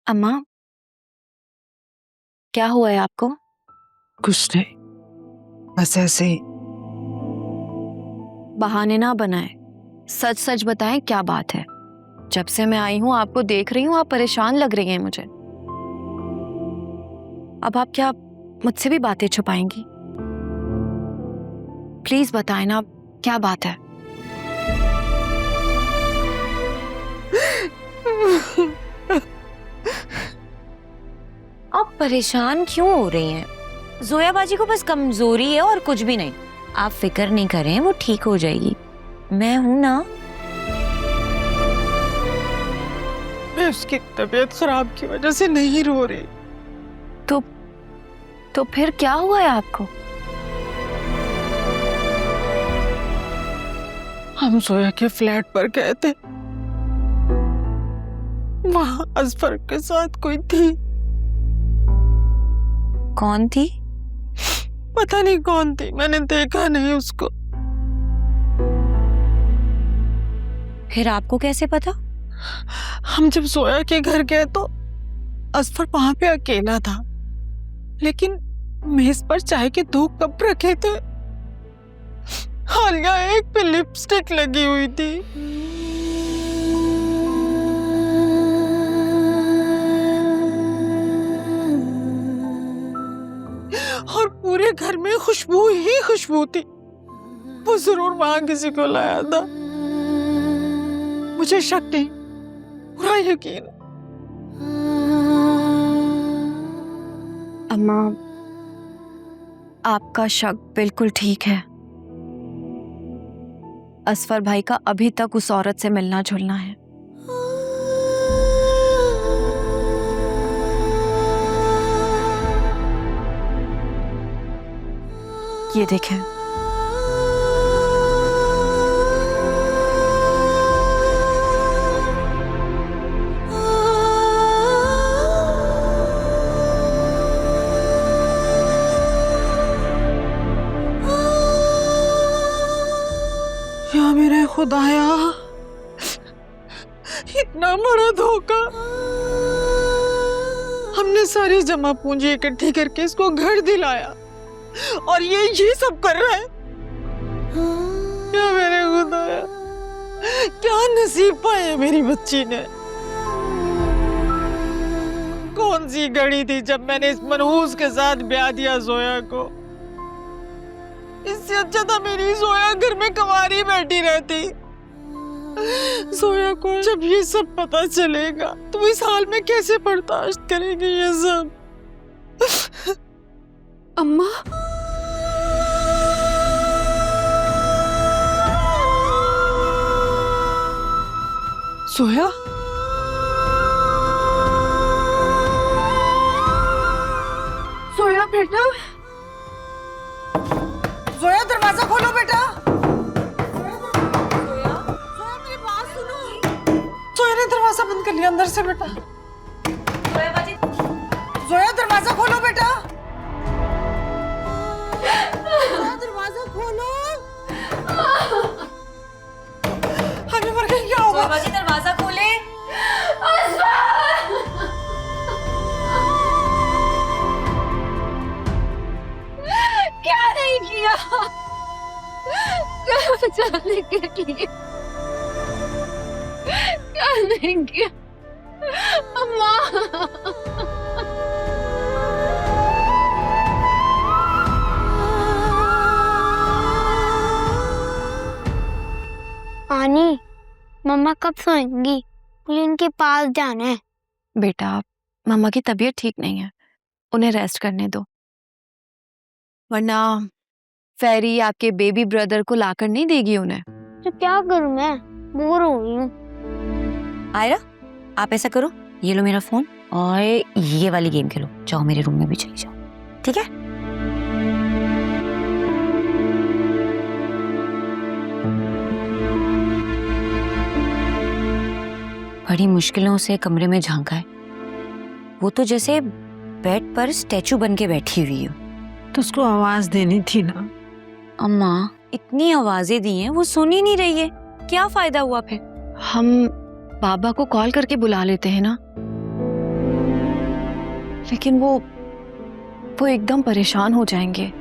अम्मा, क्या हुआ है आपको? कुछ नहीं, बस ऐसे ही। बहाने ना बनाएं, सच सच बताएं क्या बात है। जब से मैं आई हूं आपको देख रही हूं, आप परेशान लग रही हैं मुझे। अब आप क्या मुझसे भी बातें छुपाएंगी? प्लीज बताएं ना, क्या बात है? आप परेशान क्यों हो रही हैं? जोया बाजी को बस कमजोरी है और कुछ भी नहीं। आप फिक्र नहीं करें, वो ठीक हो जाएगी। मैं हूं ना। मैं उसकी तबीयत खराब की वजह से नहीं रो रही। तो फिर क्या हुआ है आपको? हम जोया के फ्लैट पर गए थे, वहां असफर के साथ कोई थी। कौन थी? पता नहीं कौन थी, मैंने देखा नहीं उसको। फिर आपको कैसे पता? हम जब जोया के घर गए तो असफर वहां पे अकेला था, लेकिन मेज पर चाय के 2 कप रखे थे। हालिया एक पे लिपस्टिक लगी हुई थी। और पूरे घर में खुशबू ही खुशबू थी। वो जरूर वहां किसी को लाया था। मुझे शक नहीं, पूरा यकीन। अम्मा, आपका शक बिल्कुल ठीक है। असफर भाई का अभी तक उस औरत से मिलना जुलना है। ये देखें, या मेरे खुदाया, इतना बड़ा धोखा। हमने सारी जमा पूंजी इकट्ठी करके इसको घर दिलाया और ये सब कर रहा है। या मेरे खुदाया, क्या नसीब पाया मेरी बच्ची ने। कौन सी घड़ी थी जब मैंने इस मनहूस के साथ ब्याह दिया जोया को। इससे अच्छा था मेरी जोया घर में कंवारी बैठी रहती। जोया को जब ये सब पता चलेगा तो इस हाल में कैसे बर्दाश्त करेगी ये सब। अम्मा, जोया, सोया बेटा, जोया दरवाजा खोलो बेटा। जोया ने दरवाजा बंद कर लिया अंदर से बेटा। जोया दरवाजा खोलो बेटा। जोया दरवाजा खोलो। हमें मर गई, क्या होगा? बाजी दरवाजा खोले। क्या नहीं किया? क्या बचाने के लिए? क्या नहीं किया? अम्मा, आनी, मम्मा कब सोएंगी? मुझे उनके पास जाना है। बेटा, मम्मा की तबीयत ठीक नहीं है, उन्हें रेस्ट करने दो, वरना फेरी आपके बेबी ब्रदर को लाकर नहीं देगी उन्हें। तो क्या करूं मैं? बोर हो रही हूँ। आयरा, आप ऐसा करो, ये लो मेरा फोन और ये वाली गेम खेलो। जाओ मेरे रूम में भी चली जाओ, ठीक है? बड़ी मुश्किलों से कमरे में झांका है। वो तो जैसे बेड पर स्टैचू बन के बैठी हुई हो। तो उसको आवाज देनी थी ना। अम्मा, इतनी आवाजें दी हैं, वो सुन ही नहीं रही है। क्या फायदा हुआ फिर? हम बाबा को कॉल करके बुला लेते हैं ना। लेकिन वो एकदम परेशान हो जाएंगे।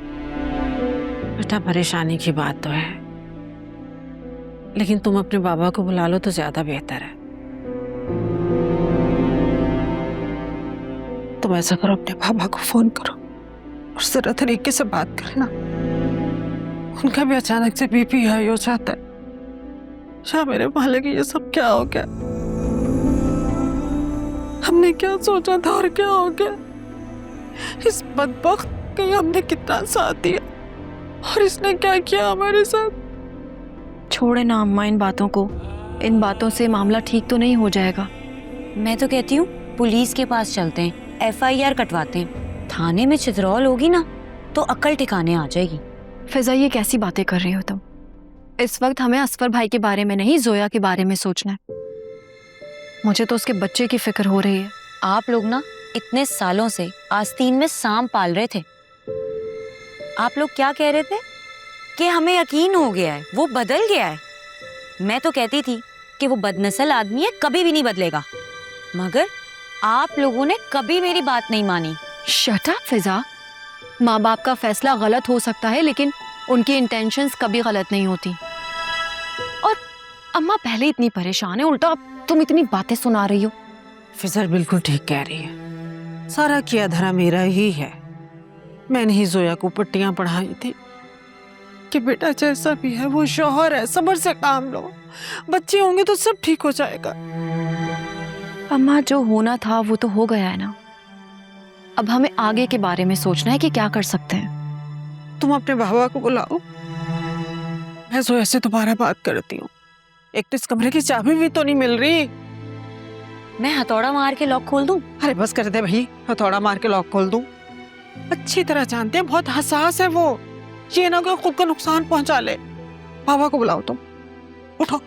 बेटा परेशानी की बात तो है, लेकिन तुम अपने बाबा को बुला लो तो ज्यादा बेहतर है। तुम ऐसा करो, अपने बाबा को फोन करो और जरा तरीके से बात करना। उनका भी अचानक से बीपी हाई हो जाता है। शाह मेरे मालिक, ये सब क्या हो गया? हमने क्या सोचा था और क्या हो गया? इस बदबख्त के हमने कितना साथ दिया और इसने क्या किया हमारे साथ? छोड़े ना अम्मा इन बातों को। इन बातों से मामला ठीक तो नहीं हो जाएगा। मैं तो कहती हूँ पुलिस के पास चलते हैं, FIR कटवाते हैं। थाने में चितरौल होगी ना तो अक्ल ठिकाने आ जाएगी। फिजा, ये कैसी बातें कर रही हो तुम? इस वक्त हमें असफर भाई के बारे में नहीं, जोया के बारे में सोचना है। मुझे तो उसके बच्चे की फिक्र हो रही है। आप लोग ना इतने सालों से आस्तीन में सांप पाल रहे थे। आप लोग क्या कह रहे थे कि हमें यकीन हो गया है, वो बदल गया है। मैं तो कहती थी कि वो बदनस्ल आदमी है, कभी भी नहीं बदलेगा। मगर आप लोगों ने कभी मेरी बात नहीं मानी। शट अप फिजा। माँ बाप का फैसला गलत हो सकता है, लेकिन उनकी इंटेंशंस कभी गलत नहीं होती। और अम्मा पहले इतनी परेशान है, उल्टा तुम इतनी बातें सुना रही हो। फिजर बिल्कुल ठीक कह रही है। सारा किया धरा मेरा ही है। मैंने ही जोया को पट्टियां पढ़ाई थी कि बेटा जैसा भी है वो शौहर है, सब्र से काम लो, बच्चे होंगे तो सब ठीक हो जाएगा। अम्मा, जो होना था वो तो हो गया है ना। अब हमें आगे के बारे में सोचना है कि क्या कर सकते हैं। तुम अपने बाबा को बुलाओ, मैं जोया से दोबारा बात करती हूँ। एक तो इस कमरे की चाबी भी तो नहीं मिल रही। मैं हथौड़ा मार के लॉक खोल दूं? अरे बस कर दे भाई, हथौड़ा मार के लॉक खोल दूं? अच्छी तरह जानते हैं, बहुत हसास है वो। ये ना कोई खुद को नुकसान पहुंचा ले। बाबा को बुलाओ तुम, उठो।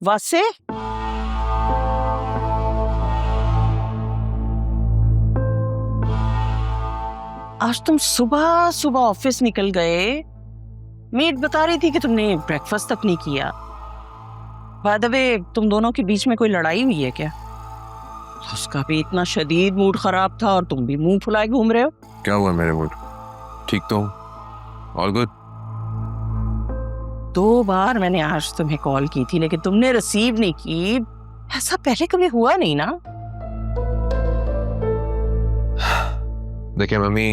वासे, आज तुम सुबह सुबह ऑफिस निकल गए। मेड बता रही थी कि तुमने ब्रेकफास्ट तक नहीं किया। बाय द वे, तुम दोनों के बीच में कोई लड़ाई हुई है क्या? उसका भी इतना शदीद मूड खराब था और तुम भी मुंह फुलाए घूम रहे हो। क्या हुआ मेरे मूड? ठीक तो ऑल गुड। 2 बार मैंने आज तुम्हें कॉल की थी लेकिन तुमने रिसीव नहीं की। ऐसा पहले कभी हुआ नहीं ना? देखिए मम्मी,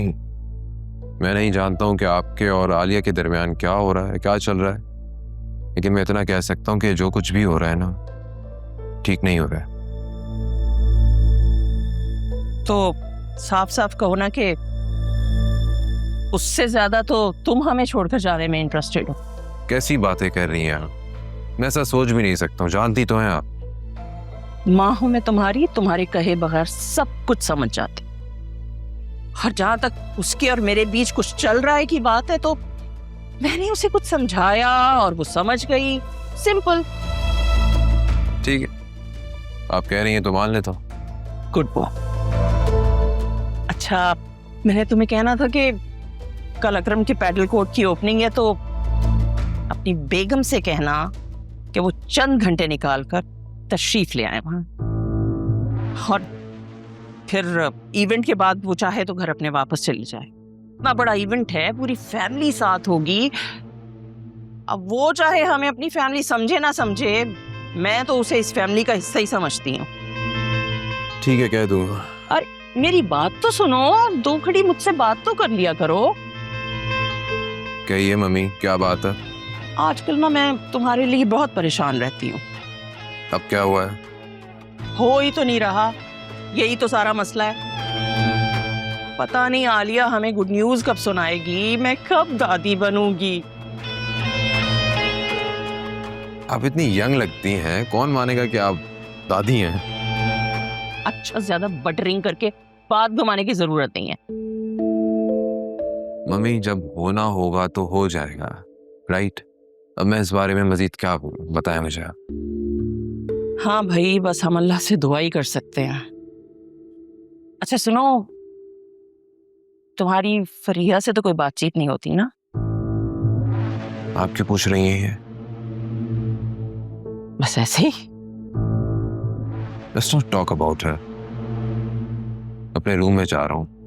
मैं नहीं जानता हूँ कि आपके और आलिया के दरमियान क्या हो रहा है, क्या चल रहा है, लेकिन मैं इतना कह सकता हूँ कि जो कुछ भी हो रहा है ना, ठीक नहीं हो रहा है। तो साफ साफ कहो ना कि उससे ज्यादा तो तुम हमें छोड़कर जाने में इंटरेस्टेड हो। कैसी बातें कर रही हैं आप? मैं ऐसा सोच भी नहीं सकता हूँ, जानती तो हैं आप। माँ हूं मैं तुम्हारी, तुम्हारे कहे बगैर सब कुछ समझ जाती। और जहां तक उसके और मेरे बीच कुछ चल रहा है की बात है तो मैंने उसे कुछ समझाया और वो समझ गई। सिंपल। ठीक है, आप कह रही हैं तो मान लेता हूँ। Good boy. अच्छा, मैंने तुम्हें कहना था कि कल अकरम के पैडल कोर्ट की ओपनिंग है तो अपनी बेगम से कहना कि वो चंद घंटे निकाल कर तशरीफ ले आए वहां। और फिर इवेंट के बाद वो चाहे तो घर अपने वापस चली जाए। इतना बड़ा इवेंट है, पूरी फैमिली साथ होगी। अब वो चाहे हमें अपनी फैमिली समझे ना समझे, मैं तो उसे इस फैमिली का हिस्सा ही समझती हूँ। ठीक है, कह दूंगा। अरे मेरी बात तो सुनो, 2 घड़ी मुझसे बात तो कर लिया करो। कहिए मम्मी, क्या बात है? आजकल ना मैं तुम्हारे लिए बहुत परेशान रहती हूँ। अब क्या हुआ है? हो ही तो नहीं रहा, यही तो सारा मसला है। पता नहीं आलिया हमें गुड न्यूज कब सुनाएगी, मैं कब दादी बनूंगी। आप इतनी यंग लगती हैं, कौन मानेगा कि आप दादी हैं? अच्छा, ज्यादा बटरिंग करके बात घुमाने की जरूरत नहीं है। मम्मी, जब होना होगा तो हो जाएगा, राइट? अब मैं इस बारे में मजीद क्या बोलूं, बताएं मुझे। हाँ भाई, बस हम अल्लाह से दुआ ही कर सकते हैं। अच्छा सुनो, तुम्हारी फरीहा से तो कोई बातचीत नहीं होती ना? आप क्यों पूछ रही हैं? बस ऐसे ही। Let's not talk about her. अपने रूम में जा रहा हूँ।